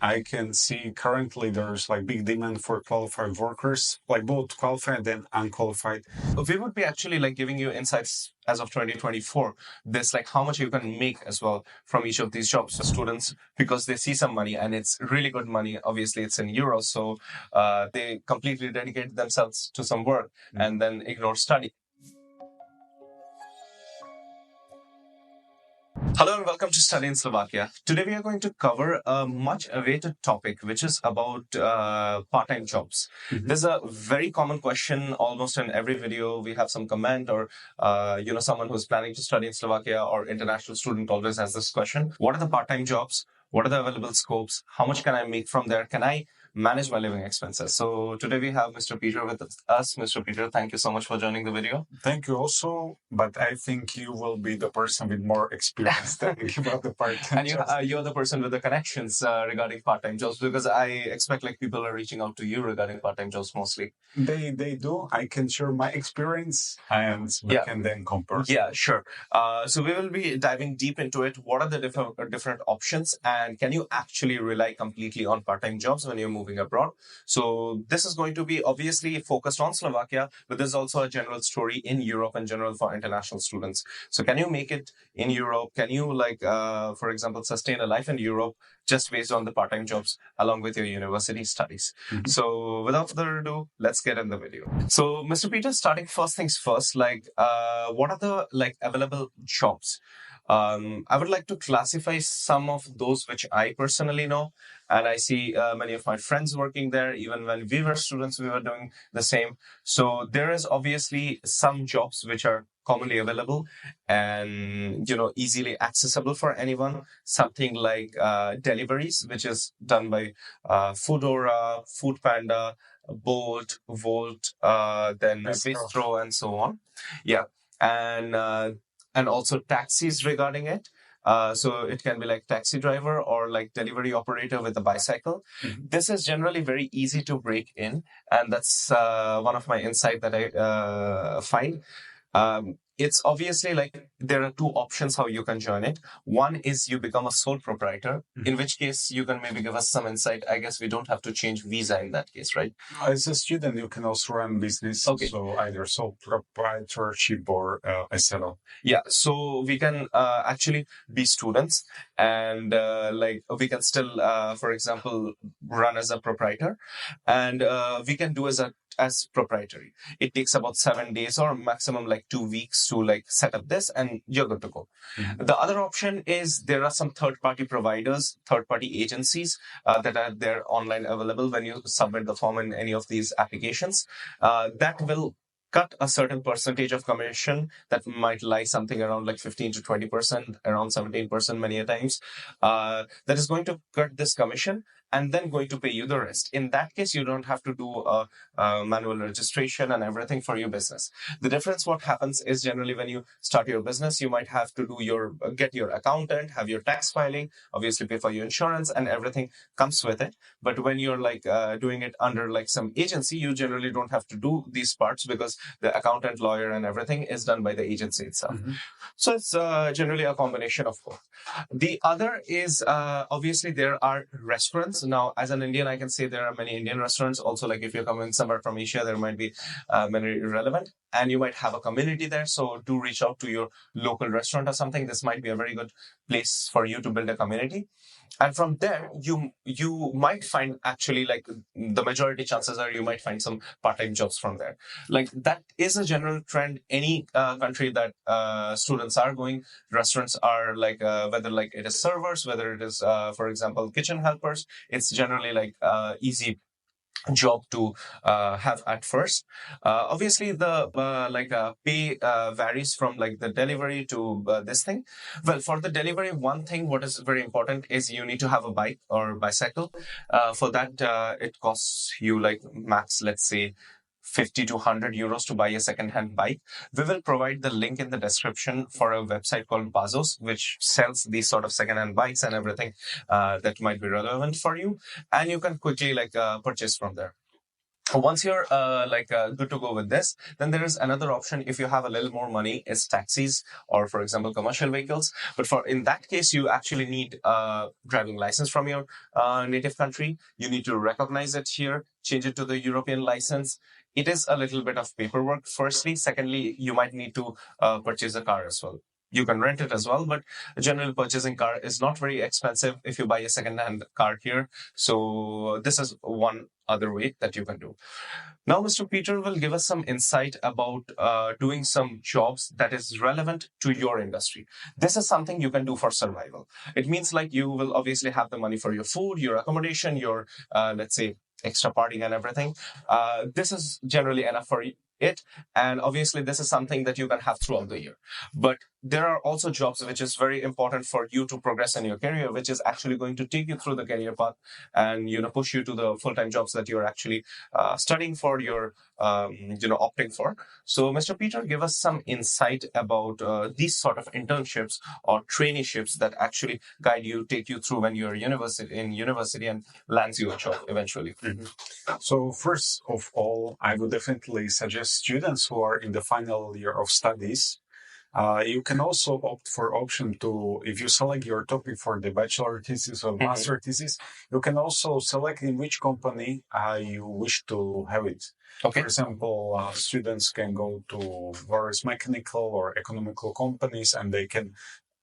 I can see currently there's like big demand for qualified workers, like both qualified and unqualified. We would be actually like giving you insights as of 2024, this like how much you can make as well from each of these jobs. So students, because they see some money and it's really good money, obviously it's in euros, so they completely dedicate themselves to some work and then ignore study. Hello and welcome to Study in Slovakia. Today we are going to cover a much awaited topic, which is about part-time jobs. There's a very common question almost in every video. We have some comment or, someone who's planning to study in Slovakia or international student always has this question. What are the part-time jobs? What are the available scopes? How much can I make from there? Can I manage my living expenses? So today we have Mr. Peter with us. Mr. Peter, thank you so much for joining the video. Thank you also, but I think you will be the person with more experience telling about the part-time And jobs. you're the person with the connections regarding part-time jobs, because I expect like people are reaching out to you regarding part-time jobs mostly. They do. I can share my experience and we can then compare. Yeah, sure. So we will be diving deep into it. What are the different options, and can you actually rely completely on part-time jobs when you're moving abroad? So this is going to be obviously focused on Slovakia, but there's also a general story in Europe in general for international students. So can you make it in Europe? Can you for example, sustain a life in Europe just based on the part-time jobs along with your university studies? So without further ado, let's get in the video. So Mr. Peter, starting first things first, what are the available jobs? I would like to classify some of those which I personally know, and I see many of my friends working there. Even when we were students, we were doing the same. So there is obviously some jobs which are commonly available and easily accessible for anyone. Something like deliveries, which is done by Foodora, Food Panda, Bolt, Volt, then Bistro, and so on. Yeah, and also taxis regarding it. So it can be like taxi driver or like delivery operator with a bicycle. This is generally very easy to break in, and that's one of my insight that I find. It's obviously like there are two options how you can join it. One is you become a sole proprietor, in which case you can maybe give us some insight. I guess we don't have to change visa in that case, right? As a student, you can also run business. Okay. So either sole proprietorship or SLO. Yeah, so we can actually be students and we can still, for example, run as a proprietor, and we can do as proprietary. It takes about 7 days or maximum like 2 weeks to like set up this, and you're good to go. The other option is there are some third-party providers, third-party agencies that are there online available when you submit the form in any of these applications. That will cut a certain percentage of commission that might lie something around like 15 to 20%, around 17% many a times. That is going to cut this commission and then going to pay you the rest. In that case, you don't have to do a manual registration and everything for your business. The difference, what happens is generally when you start your business, you might have to do get your accountant, have your tax filing, obviously pay for your insurance, and everything comes with it. But when you're doing it under like some agency, you generally don't have to do these parts because the accountant, lawyer, and everything is done by the agency itself. So it's generally a combination of both. The other is obviously there are restaurants. Now, as an Indian, I can say there are many Indian restaurants. Also, like if you're coming somewhere from Asia, there might be many relevant, and you might have a community there. So do reach out to your local restaurant or something. This might be a very good place for you to build a community. And from there, you might find actually like the majority chances are you might find some part-time jobs from there. Like that is a general trend. Any country that students are going, restaurants are like whether like it is servers, whether it is for example kitchen helpers. It's generally like easy job to have at first. Obviously the pay varies from like the delivery to this thing. Well, for the delivery, one thing what is very important is you need to have a bike or bicycle. For that it costs you like max, let's say 50 to 100 euros to buy a second-hand bike. We will provide the link in the description for a website called Bazos, which sells these sort of second-hand bikes and everything that might be relevant for you. And you can quickly purchase from there. Once you're good to go with this, then there is another option. If you have a little more money, is taxis or, for example, commercial vehicles. But for in that case, you actually need a driving license from your native country. You need to recognize it here, change it to the European license. It is a little bit of paperwork, firstly. Secondly, you might need to purchase a car as well. You can rent it as well, but generally purchasing car is not very expensive if you buy a second-hand car here. So this is one other way that you can do. Now, Mr. Peter will give us some insight about doing some jobs that is relevant to your industry. This is something you can do for survival. It means like you will obviously have the money for your food, your accommodation, your, let's say, extra partying and everything. This is generally enough for it. And obviously, this is something that you can have throughout the year. But there are also jobs which is very important for you to progress in your career, which is actually going to take you through the career path and, push you to the full-time jobs that you're actually studying for, you're, opting for. So, Mr. Peter, give us some insight about these sort of internships or traineeships that actually guide you, take you through when you're in university and lands you a job eventually. So first of all, I would definitely suggest students who are in the final year of studies. You can also opt for option to, if you select your topic for the bachelor thesis or master thesis, you can also select in which company you wish to have it. Okay. For example, students can go to various mechanical or economical companies, and they can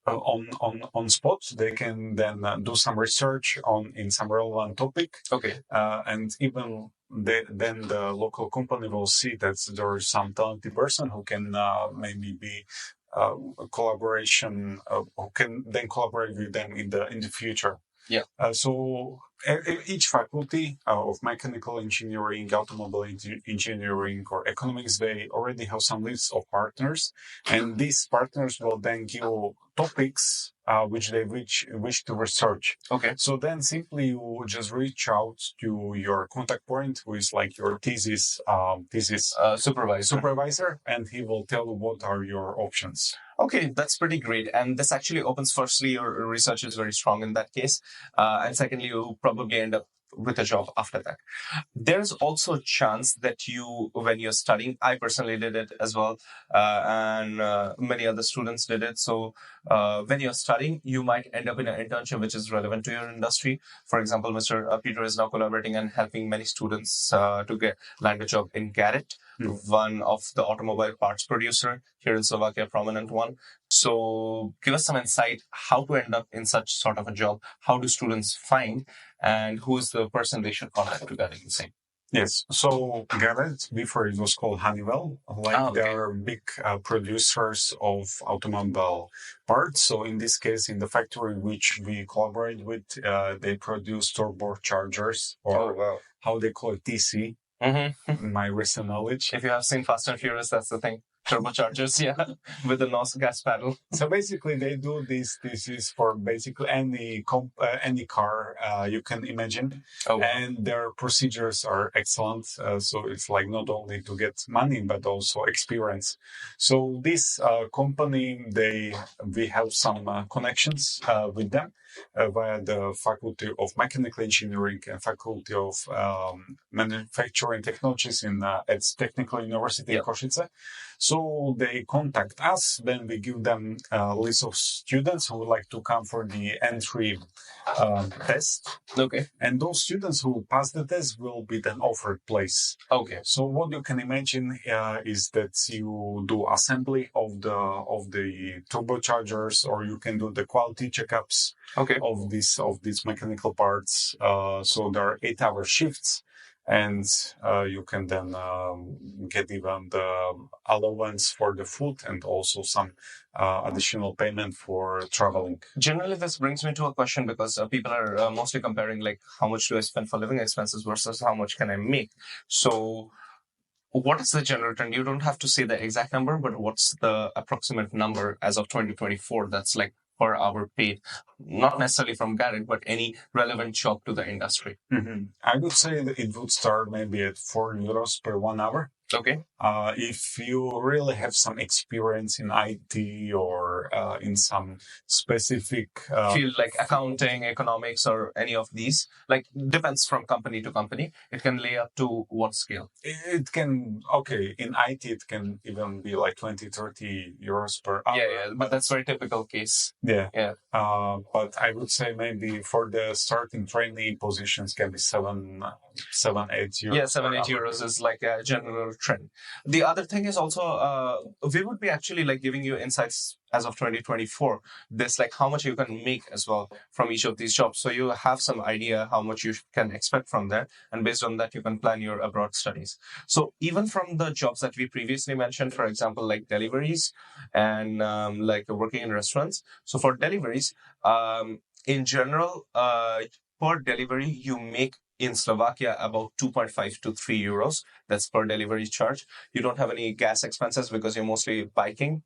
on spot they can then do some research in some relevant topic. Okay. And even then the local company will see that there is some talented person who can maybe be a collaboration, who can then collaborate with them in the future. Yeah. So each faculty of mechanical engineering, automobile engineering, or economics, they already have some lists of partners, and these partners will then give topics which they wish to research. Okay. So then simply you just reach out to your contact point, who is like your thesis supervisor, and he will tell you what are your options. Okay, that's pretty great. And this actually opens, firstly, your research is very strong in that case. And secondly, you probably end up with a job after that. There's also a chance that you, when you're studying, I personally did it as well, and many other students did it. So when you're studying, you might end up in an internship which is relevant to your industry. For example, Mr. Peter is now collaborating and helping many students to land a job in Garrett, one of the automobile parts producer here in Slovakia, prominent one. So give us some insight how to end up in such sort of a job. How do students find, and who is the person they should contact regarding the same? Yes. So Garrett, before it was called Honeywell, they are big producers of automobile parts. So in this case, in the factory which we collaborate with, they produce turbochargers, or how they call it, TC. In my recent knowledge. If you have seen Fast and Furious, that's the thing. Turbochargers, yeah, with the NOS gas pedal. So basically, they do this. This is for basically any car you can imagine, and their procedures are excellent. So it's like not only to get money but also experience. So this company, we have some connections with them via the Faculty of Mechanical Engineering and Faculty of Manufacturing Technologies at Technical University in Košice. So they contact us, then we give them a list of students who would like to come for the entry test. Okay. And those students who pass the test will be then offered place. Okay. So what you can imagine is that you do assembly of the turbochargers, or you can do the quality checkups of these mechanical parts. So there are 8-hour shifts. And you can then get even the allowance for the food and also some additional payment for traveling. Generally, this brings me to a question, because people are mostly comparing like how much do I spend for living expenses versus how much can I make. So what is the general trend? You don't have to say the exact number, but what's the approximate number as of 2024 that's like per hour paid, not necessarily from Garrett, but any relevant job to the industry? I would say that it would start maybe at €4 per 1 hour. Okay. If you really have some experience in IT or in some specific field like accounting, economics, or any of these, like depends from company to company. It can lay up to what scale? it can, okay, in IT, it can even be like 20, 30 euros per hour. Yeah, but that's very typical case. Yeah. Yeah. But I would say maybe for the starting training positions can be 7, 8 euros. Yeah, 7, 8 per hour. euros is like a general trend. The other thing is also, we would be actually like giving you insights as of 2024, this like how much you can make as well from each of these jobs. So you have some idea how much you can expect from there. And based on that, you can plan your abroad studies. So even from the jobs that we previously mentioned, for example, like deliveries and like working in restaurants. So for deliveries, in general, per delivery, you make in Slovakia about 2.5 to 3 euros. That's per delivery charge. You don't have any gas expenses because you're mostly biking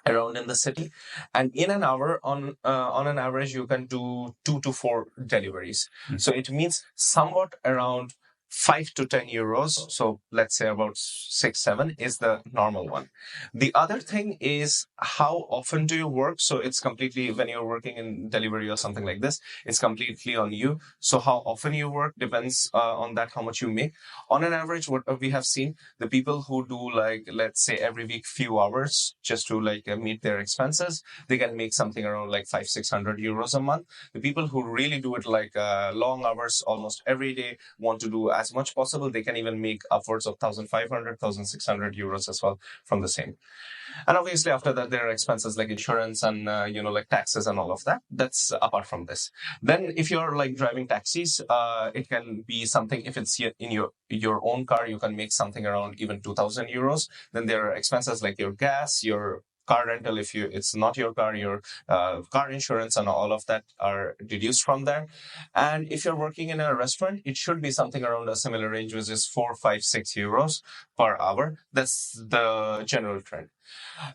around in the city, and in an hour on an average you can do 2 to 4 deliveries. So it means somewhat around 5 to 10 euros. So let's say about 6, 7 is the normal one. The other thing is how often do you work? So it's completely, when you're working in delivery or something like this, it's completely on you. So how often you work depends on that, how much you make. On an average, what we have seen, the people who do like, let's say every week few hours just to like meet their expenses, they can make something around like 500-600 euros a month. The people who really do it like long hours almost every day, want to do as much possible, they can even make upwards of 1,500-1,600 euros as well from the same. And obviously after that there are expenses like insurance and like taxes and all of that. That's apart from this. Then if you're like driving taxis, it can be something, if it's in your own car, you can make something around even 2,000 euros. Then there are expenses like your gas, your car rental, if it's not your car, your car insurance and all of that are deduced from there. And if you're working in a restaurant, it should be something around a similar range, which is 4, 5, 6 euros per hour. That's the general trend.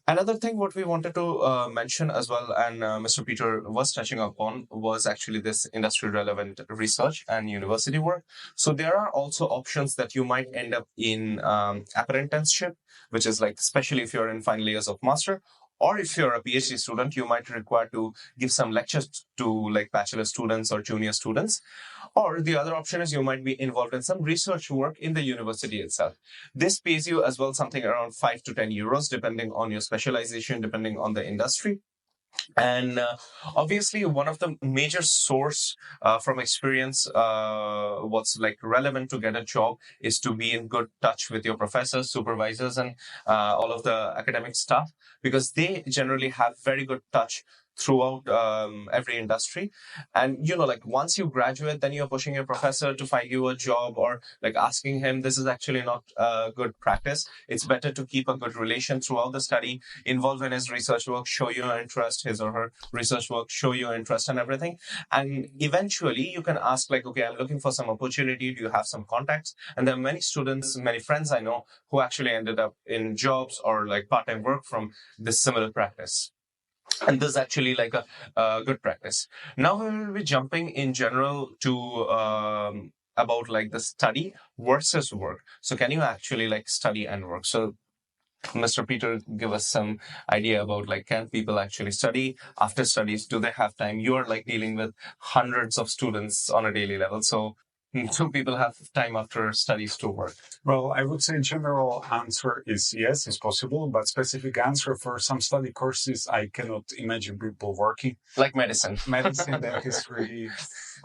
Another thing what we wanted to mention as well, and Mr. Peter was touching upon, was actually this industry relevant research and university work. So there are also options that you might end up in apprenticeship, which is like, especially if you're in final years of master, or if you're a PhD student, you might require to give some lectures to like bachelor students or junior students. Or the other option is you might be involved in some research work in the university itself. This pays you as well something around 5 to 10 euros, depending on your specialization, depending on the industry. And obviously one of the major source from experience, what's like relevant to get a job, is to be in good touch with your professors, supervisors, and all of the academic staff, because they generally have very good touch throughout every industry. And like once you graduate, then you're pushing your professor to find you a job, or like asking him. This is actually not a good practice. It's better to keep a good relation throughout the study, involve in his research work, show your interest, his or her research work, show your interest and everything. And eventually you can ask like, okay, I'm looking for some opportunity. Do you have some contacts? And there are many students, many friends I know who actually ended up in jobs or like part-time work from this similar practice. And this is actually like a good practice. Now we will be jumping in general to about like the study versus work. So can you actually like study and work? So Mr. Peter, give us some idea about like, can people actually study after studies? Do they have time? You are like dealing with hundreds of students on a daily level. So do people have time after studies to work? Well, I would say general answer is yes, it's possible, but specific answer for some study courses, I cannot imagine people working. Like medicine. Medicine, dentistry,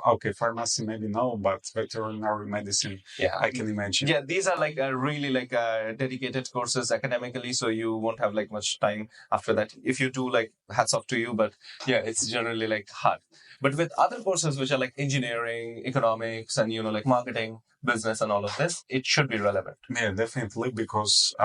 okay, pharmacy maybe no, but veterinary medicine, Yeah, I can imagine. Yeah, these are like really like dedicated courses academically, so you won't have like much time after that. If you do, like hats off to you, but yeah, it's generally like hard. But with other courses which are like engineering, economics, and like marketing, business, and all of this, it should be relevant. Yeah, definitely, because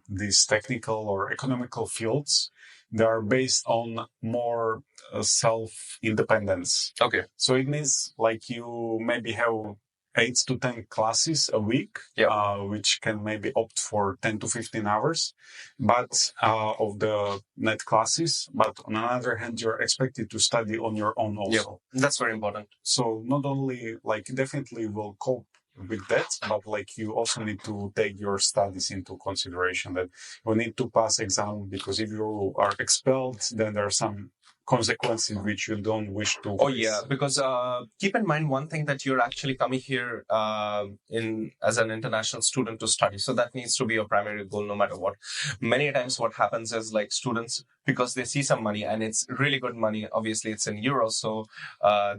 these technical or economical fields, they are based on more self-independence. Okay. So it means like you maybe have 8 to 10 classes a week, which can maybe opt for 10 to 15 hours, but of the net classes. But on the other hand, you're expected to study on your own also. That's very important. So not only like definitely will cope with that, but like you also need to take your studies into consideration, that you need to pass exam, because if you are expelled, then there are some consequences which you don't wish to face. Oh yeah, because keep in mind one thing, that you're actually coming here in as an international student to study, so that needs to be your primary goal no matter what. Many times what happens is, like, students, because they see some money and it's really good money, obviously it's in euros, so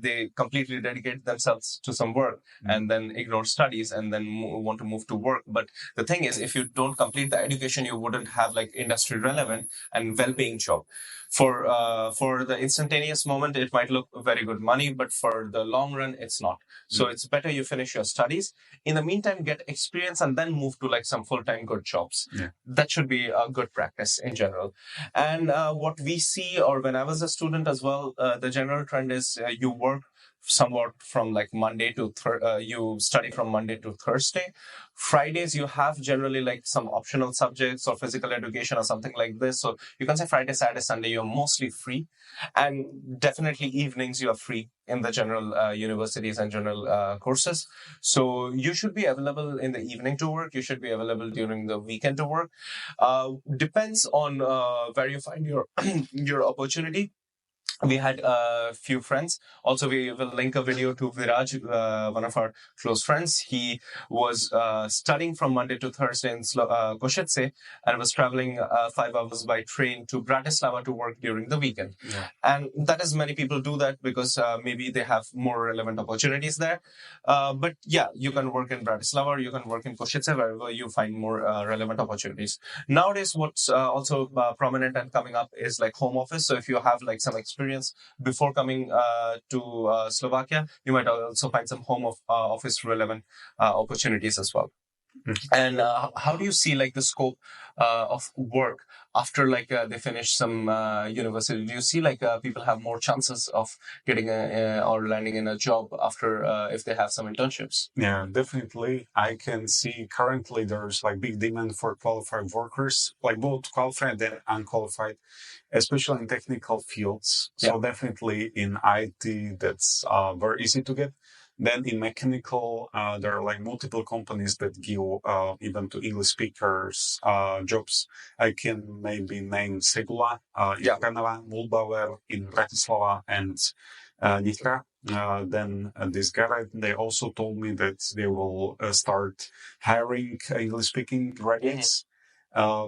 they completely dedicate themselves to some work and then ignore studies and then want to move to work. But the thing is, if you don't complete the education, you wouldn't have like industry relevant and well-paying job. For the instantaneous moment, it might look very good money, but for the long run, it's not. So it's better you finish your studies. In the meantime, get experience and then move to like some full-time good jobs. Yeah. That should be a good practice in general. And what we see, or when I was a student as well, the general trend is you work somewhat from like Monday to you study from Monday to Thursday. Fridays you have generally like some optional subjects or physical education or something like this. So you can say Friday, Saturday, Sunday you're mostly free, and definitely evenings you are free in the general universities and general courses. So you should be available in the evening to work. You should be available during the weekend to work. Depends on where you find your your opportunity. We had a few friends. Also, we will link a video to Viraj, one of our close friends. He was studying from Monday to Thursday in Košice and was traveling 5 hours by train to Bratislava to work during the weekend. Yeah. And that is, many people do that because maybe they have more relevant opportunities there. But yeah, you can work in Bratislava or you can work in Košice, wherever you find more relevant opportunities. Nowadays, what's also prominent and coming up is like home office. So if you have like some experience before coming to Slovakia, you might also find some home office relevant opportunities as well. And how do you see like the scope of work after like they finish some university? Do you see like people have more chances of getting or landing in a job after if they have some internships? Yeah, definitely. I can see currently there's like big demand for qualified workers, like both qualified and unqualified, especially in technical fields. So definitely in IT, that's very easy to get. Then in mechanical, there are like multiple companies that give even to English speakers jobs. I can maybe name Segula, in Trnava, Mulbauer in Bratislava, and Nitra. Then this Garrett, they also told me that they will start hiring English-speaking graduates.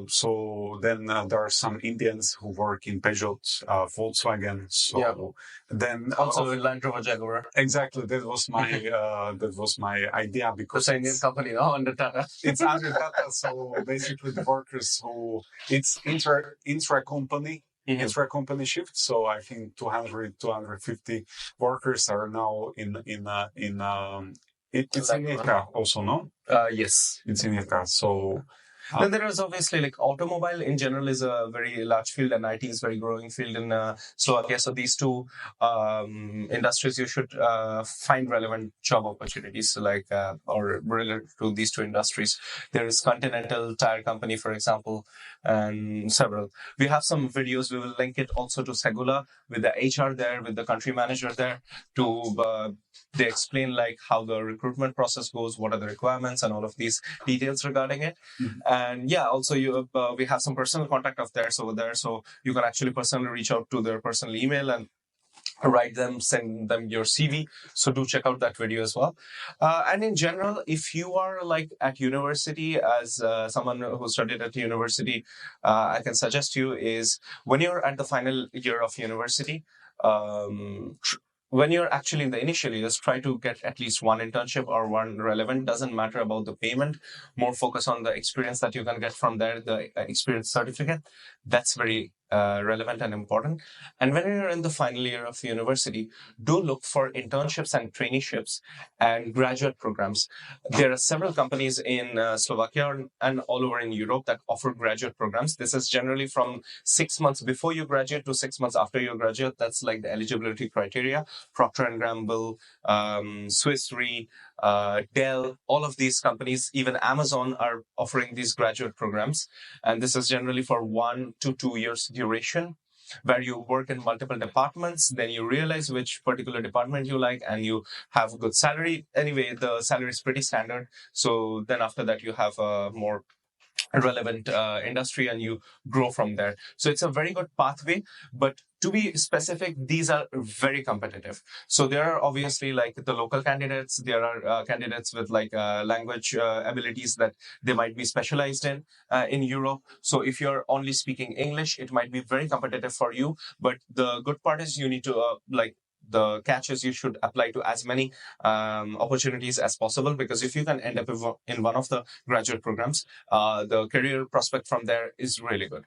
So then there are some Indians who work in Peugeot, Volkswagen. So then also Land Rover Jaguar. Exactly, that was my idea, because it's an Indian company, no, under Tata. It's under Tata. So basically, the workers who it's intra company. Intra company shift. So I think 250 workers are now in it's in Nitra also, no? Yes, it's in Nitra. So then there is obviously like automobile in general is a very large field, and IT is very growing field in Slovakia. So these two industries, you should find relevant job opportunities like or related to these two industries. There is Continental Tire Company, for example, and several. We have some videos. We will link it also to Segula with the HR there, with the country manager there, to they explain like how the recruitment process goes, what are the requirements, and all of these details regarding it. And yeah, also we have some personal contact of theirs over there, so you can actually personally reach out to their personal email and write them, send them your CV. So do check out that video as well. And in general, if you are like at university, as someone who studied at university, I can suggest you is when you're at the final year of university, when you're actually in the initial years, try to get at least one internship or one relevant. Doesn't matter about the payment. More focus on the experience that you can get from there, the experience certificate. That's very relevant and important. And when you're in the final year of university, do look for internships and traineeships and graduate programs. There are several companies in Slovakia and all over in Europe that offer graduate programs. This is generally from 6 months before you graduate to 6 months after you graduate. That's like the eligibility criteria. Procter & Gamble, Swiss Re, Dell, all of these companies, even Amazon, are offering these graduate programs. And this is generally for 1 to 2 years duration. where you work in multiple departments, then you realize which particular department you like, and you have a good salary. Anyway, the salary is pretty standard. So then after that, you have a more relevant industry and you grow from there. So it's a very good pathway. But to be specific, these are very competitive. So there are obviously like the local candidates, there are candidates with like language abilities that they might be specialized in Europe. So if you're only speaking English, it might be very competitive for you. But the good part is you need to the catch is you should apply to as many opportunities as possible, because if you can end up in one of the graduate programs, the career prospect from there is really good.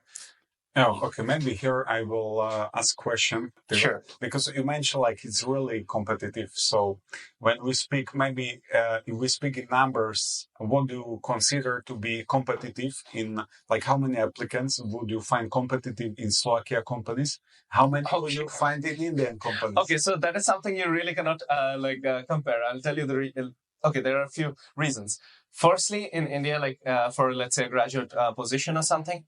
Oh, okay. Maybe here I will ask question. Sure. Because you mentioned like it's really competitive. So when we speak, maybe if we speak in numbers, what do you consider to be competitive in, like how many applicants would you find competitive in Slovakia companies? How many would you find in Indian companies? Okay, so that is something you really cannot compare. I'll tell you okay, there are a few reasons. Firstly, in India, like for let's say a graduate position or something,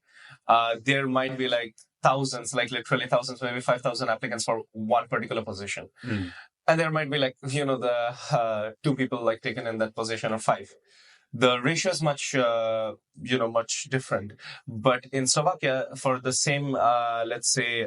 there might be like thousands, like literally thousands, maybe 5,000 applicants for one particular position. And there might be like, the two people like taken in that position or five. The ratio is much, much different. But in Slovakia, for the same, let's say,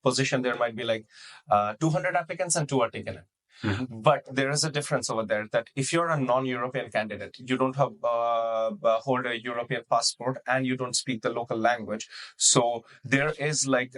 position, there might be like 200 applicants and two are taken in. Mm-hmm. But there is a difference over there that if you're a non-European candidate, you don't have hold a European passport and you don't speak the local language. So there is like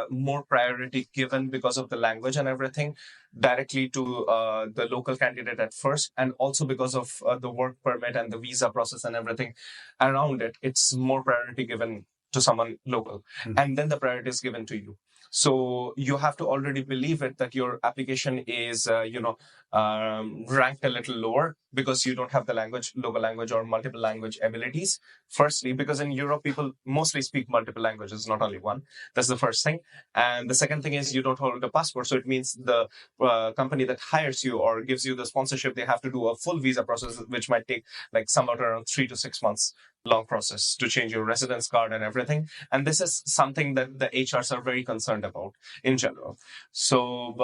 more priority given because of the language and everything directly to the local candidate at first. And also because of the work permit and the visa process and everything around it, it's more priority given to someone local. Mm-hmm. And then the priority is given to you. So you have to already believe it that your application is, ranked a little lower because you don't have the local language or multiple language abilities. Firstly, because in Europe, people mostly speak multiple languages, not only one. That's the first thing. And the second thing is you don't hold a passport. So it means the company that hires you or gives you the sponsorship, they have to do a full visa process, which might take like somewhat around 3 to 6 months. Long process to change your residence card and everything. And this is something that the HRs are very concerned about in general. So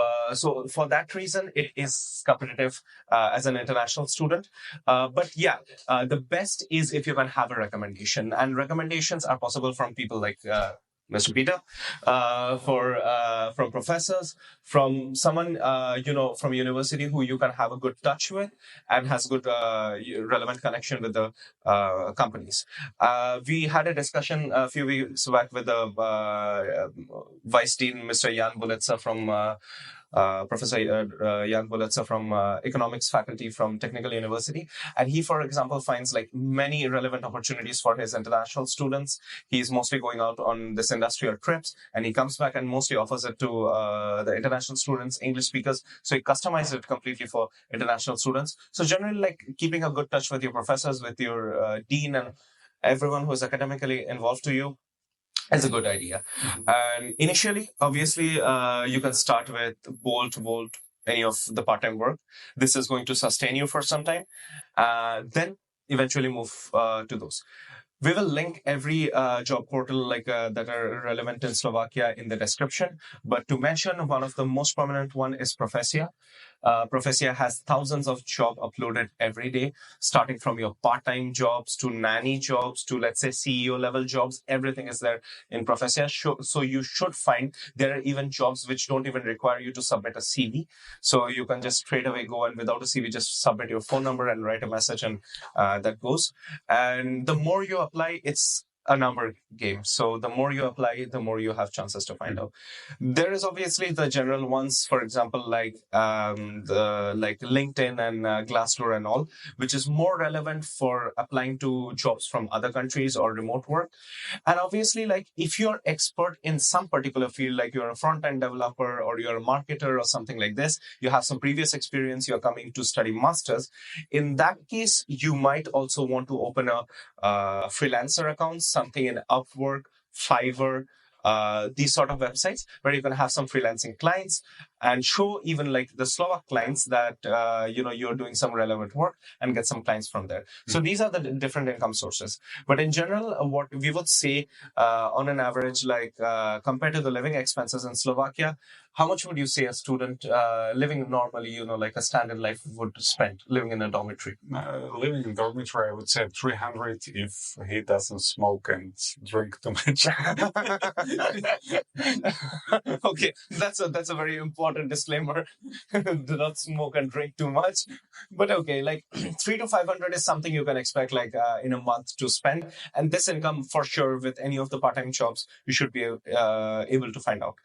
for that reason, it is competitive as an international student. But yeah, the best is if you can have a recommendation, and recommendations are possible from people like Mr. Peter, from professors, from someone, from university who you can have a good touch with and has good relevant connection with the companies. We had a discussion a few weeks back with the Vice Dean, Mr. Jan Bulitsa from Professor Jan Bulitsa from economics faculty from Technical University. And he, for example, finds like many relevant opportunities for his international students. He's mostly going out on this industrial trips, and he comes back and mostly offers it to the international students, English speakers. So he customizes it completely for international students. So generally, like keeping a good touch with your professors, with your dean, and everyone who is academically involved to you is a good idea. Mm-hmm. And initially, obviously, you can start with Bolt, any of the part-time work. This is going to sustain you for some time. Then eventually move to those. We will link every job portal that are relevant in Slovakia in the description. But to mention one of the most prominent one is Profesia. Profesia has thousands of jobs uploaded every day, starting from your part-time jobs to nanny jobs to, let's say, CEO level jobs. Everything is there in Profesia. So you should find there are even jobs which don't even require you to submit a CV. So you can just straight away go and without a CV, just submit your phone number and write a message, and that goes. And the more you apply, it's a number game. So the more you apply, the more you have chances to find out. There is obviously the general ones, for example, like LinkedIn and Glassdoor and all, which is more relevant for applying to jobs from other countries or remote work. And obviously, like if you're expert in some particular field, like you're a front-end developer or you're a marketer or something like this, you have some previous experience, you're coming to study masters. In that case, you might also want to open a freelancer account, something in Upwork, Fiverr, these sort of websites where you can have some freelancing clients and show even like the Slovak clients that you're doing some relevant work and get some clients from there. So these are the different income sources. But in general, what we would say on an average, like compared to the living expenses in Slovakia, how much would you say a student living normally, like a standard life would spend living in a dormitory? Living in dormitory, I would say 300 if he doesn't smoke and drink too much. Okay, that's a very important disclaimer. Do not smoke and drink too much. But okay, like 300 to 500 is something you can expect like in a month to spend, and this income for sure with any of the part-time jobs you should be able to find out,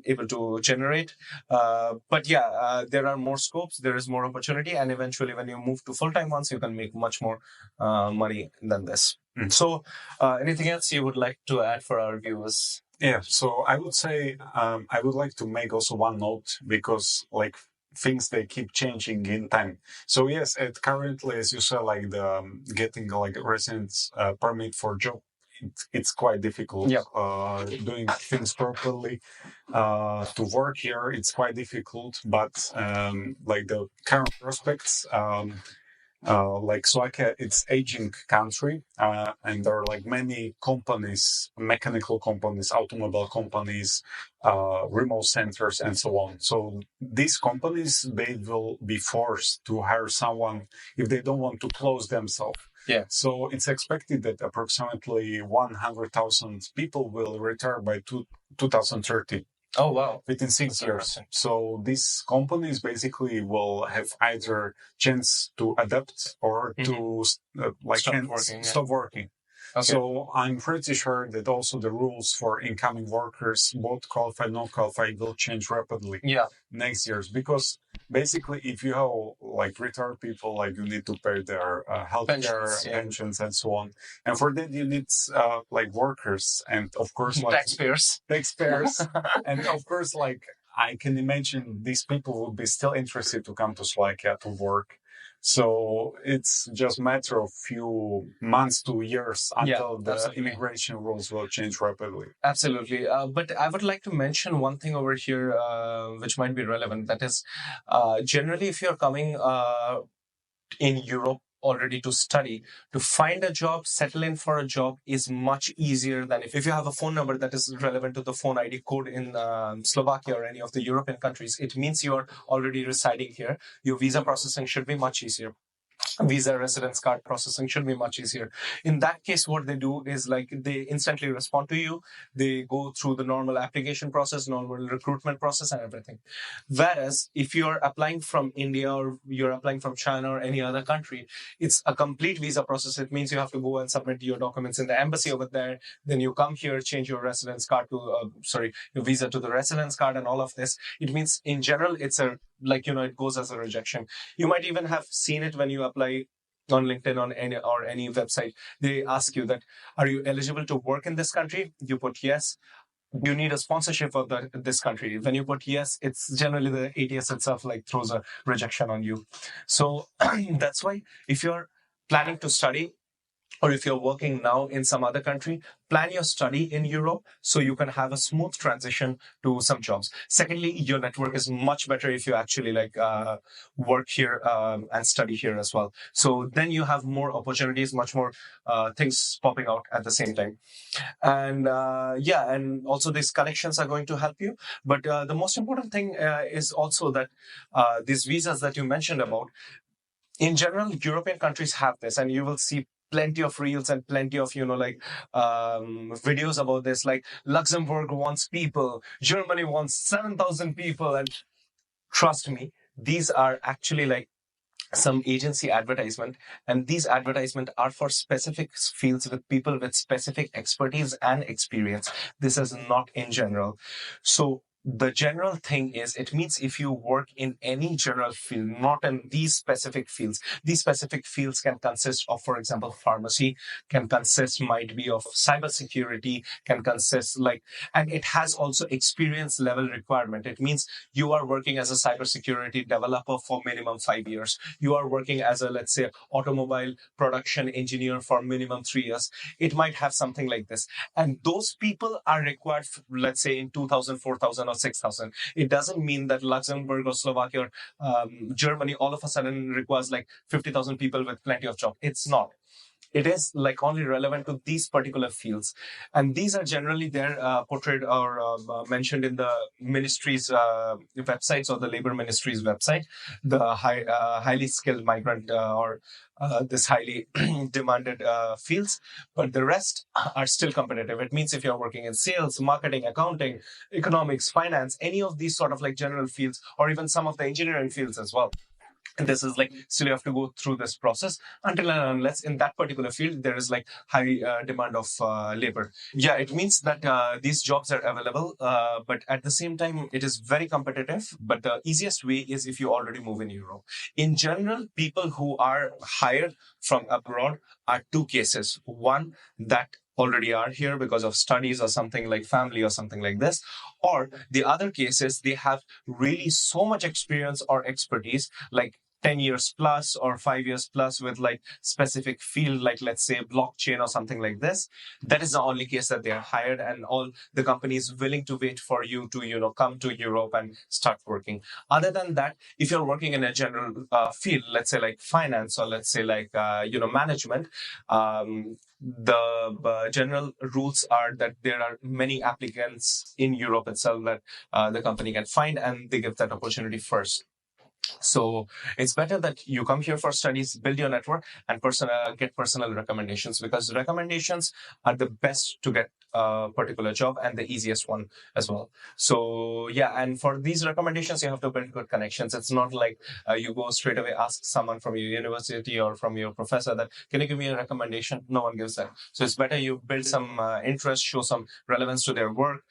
able to generate. But yeah, there are more scopes, there is more opportunity, and eventually when you move to full-time ones, you can make much more money than this. So anything else you would like to add for our viewers? Yeah, so I would say I would like to make also one note because like things they keep changing in time. So yes, currently, as you said, like the getting like a residence permit for job, it's quite difficult. Yeah. Doing things properly to work here, it's quite difficult. But like the current prospects. Like Slovakia, it's aging country, and there are like many companies, mechanical companies, automobile companies, remote centers, and so on. So these companies, they will be forced to hire someone if they don't want to close themselves. Yeah. So it's expected that approximately 100,000 people will retire by 2030. Oh, wow. Within 6 years. So these companies basically will have either chance to adapt or to stop working. Okay. So I'm pretty sure that also the rules for incoming workers, both qualified and non-qualified, will change rapidly next years. Because basically, if you have like retired people, like you need to pay their healthcare, pensions, and so on. And for that, you need like workers and of course like taxpayers. And of course, like I can imagine these people would be still interested to come to Slovakia to work. So it's just a matter of few months to years until the immigration rules will change rapidly. Absolutely. But I would like to mention one thing over here, which might be relevant. That is, generally, if you're coming in Europe already to study, to find a job, settle in for a job is much easier than if you have a phone number that is relevant to the phone ID code in Slovakia or any of the European countries. It means you are already residing here. Your visa processing should be much easier. Visa residence card processing should be much easier. In that case, what they do is like they instantly respond to you. They go through the normal application process, normal recruitment process and everything. Whereas if you're applying from India or you're applying from China or any other country, it's a complete visa process. It means you have to go and submit your documents in the embassy over there. Then you come here, change your residence card to, your visa to the residence card and all of this. It means in general, it's it goes as a rejection. You might even have seen it when you apply on LinkedIn on any website. They ask you that, are you eligible to work in this country? You put yes. Do you need a sponsorship of this country? When you put yes, it's generally the ATS itself like throws a rejection on you. So that's why if you're planning to study, or if you're working now in some other country, plan your study in Europe so you can have a smooth transition to some jobs. Secondly, your network is much better if you actually work here and study here as well. So then you have more opportunities, much more things popping out at the same time. And and also these connections are going to help you. But the most important thing is also that these visas that you mentioned about, in general, European countries have this, and you will see plenty of reels and plenty of videos about this. Like Luxembourg wants people, Germany wants 7,000 people, and trust me, these are actually like some agency advertisement, and these advertisements are for specific fields with people with specific expertise and experience. This is not in general. So the general thing is, it means if you work in any general field, not in these specific fields can consist of, for example, pharmacy, can consist, might be, of cybersecurity, can consist and it has also experience level requirement. It means you are working as a cybersecurity developer for minimum 5 years. You are working as a, let's say, automobile production engineer for minimum 3 years. It might have something like this. And those people are required, let's say, in 2,000, 4,000 or 6,000. It doesn't mean that Luxembourg or Slovakia or Germany all of a sudden requires 50,000 people with plenty of job. It's not. It is only relevant to these particular fields, and these are generally there portrayed or mentioned in the ministry's websites or the labor ministry's website. The highly skilled migrant or this highly demanded fields, but the rest are still competitive. It means if you're working in sales, marketing, accounting, economics, finance, any of these sort of general fields, or even some of the engineering fields as well. And this is still you have to go through this process until and unless in that particular field there is high demand of labor. Yeah, it means that these jobs are available, but at the same time it is very competitive. But the easiest way is if you already move in Europe. In general, people who are hired from abroad are two cases. One, that already are here because of studies or something like family or something like this, or the other case is they have really so much experience or expertise, 10 years plus or 5 years plus with specific field, let's say blockchain or something like this. That is the only case that they are hired, and all the company is willing to wait for you to come to Europe and start working. Other than that, if you're working in a general field, let's say finance, or let's say management, the general rules are that there are many applicants in Europe itself that the company can find, and they give that opportunity first. So it's better that you come here for studies, build your network, and get personal recommendations, because recommendations are the best to get a particular job and the easiest one as well. So yeah, and for these recommendations, you have to build good connections. It's not you go straight away ask someone from your university or from your professor that, can you give me a recommendation? No one gives that. So it's better you build some interest, show some relevance to their work,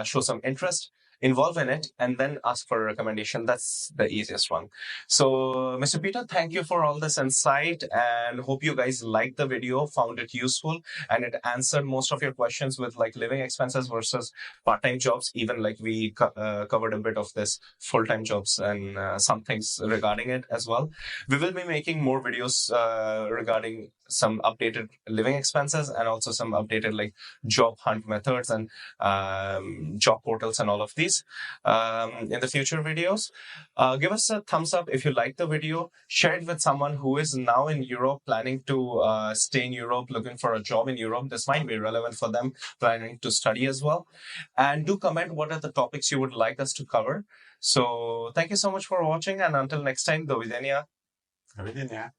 show some interest, involve in it, and then ask for a recommendation. That's the easiest one. So, Mr. Peter, thank you for all this insight, and hope you guys liked the video, found it useful, and it answered most of your questions with living expenses versus part-time jobs. Even we covered a bit of this full-time jobs and some things regarding it as well. We will be making more videos regarding some updated living expenses and also some updated job hunt methods and job portals and all of these in the future videos. Give us a thumbs up if you like the video. Share it with someone who is now in Europe, planning to stay in Europe, looking for a job in Europe. This might be relevant for them, planning to study as well. And do comment what are the topics you would like us to cover. So thank you so much for watching, and until next time, do videnia. Dovidenia.